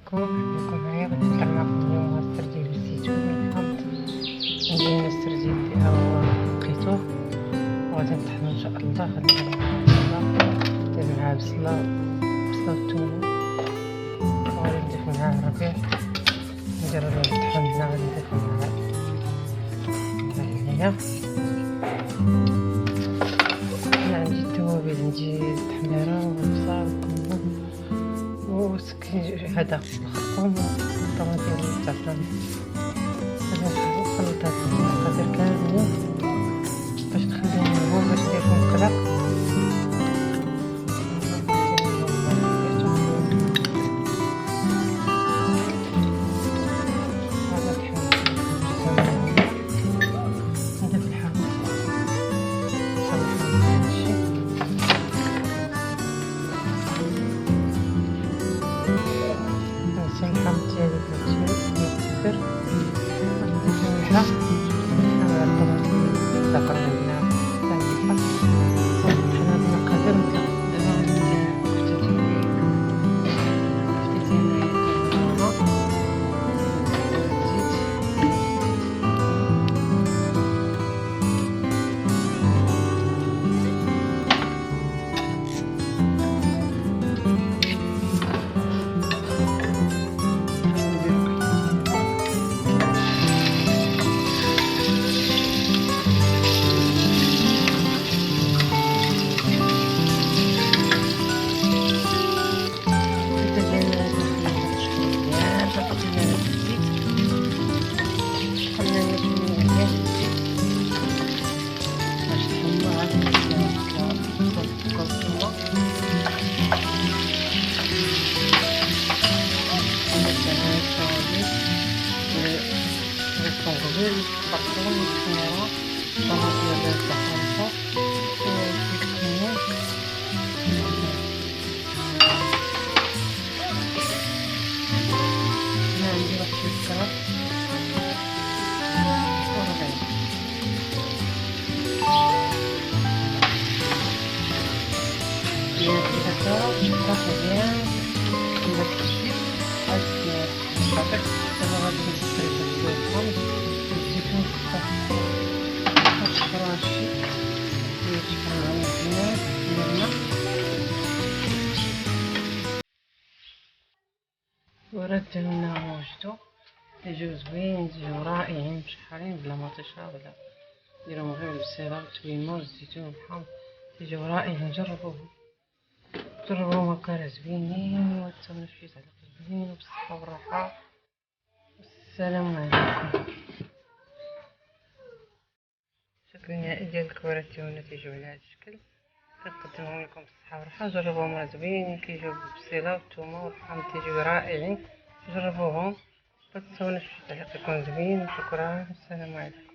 عليكم. معايا غادي نتكلم معكم اليوم على السردين بالزيتون والحامض. عندي السردين ديالو لقيتوه وغادي نطحنو ان شاء الله. غادي ندير معاه بصله والثومه وغادي نضيف معاه الربيع، ندير له الطحن هنا. غادي نضيف معاه العنايه. انا عندي التوابل، عندي التحميره والبصل وسكين هذا الخرطوم والطماطم والزعفران. غادي نخلط هاد المقادير كاملين باش نخليهم باش نديرهم قلق. الحامض ديالي بغيتي يكبر، غنضيف الملحة على الطماطم والزعفران عندنا الملحة. ونطحن هاد المقادير ونطلق. دابا غادي ندير كفتة ديال الكزبرة، الطنجبيل، الخرطوم، التحميرة، الطماطم الزعفران الفوق، وزيت الكمون. هنا عندي واحد الكرات وربعين. هكا راح مزيان كيما الزيت عاد الشاطئ. دابا غادي نسكر الحامض والزيتون ونشكرو هادشي ونشكرو على مزيان ديالنا. الوراد ديالنا وجدو، يجيو زوينين، يجيو رائعين مشحرين بلا مطيشه ولا ديرهم غير بالبصيله والتويمه والزيتون والحامض. يجيو رائعين، جربوهم هكا راه زوينين وتنشفيت على زوين وبالصحه والراحه. السلام عليكم. الشكل النهائي ديال الكوارات ديالنا تيجيو على هذا الشكل. كنقدمهم لكم بالصحه والراحه. جربوهم راه زوينين، كيجيو بالبصيله والثومه والحامض، تيجيو رائعين. جربوهم. ما تنساوناش في التعليق يكون زوين. شكرا، السلام عليكم.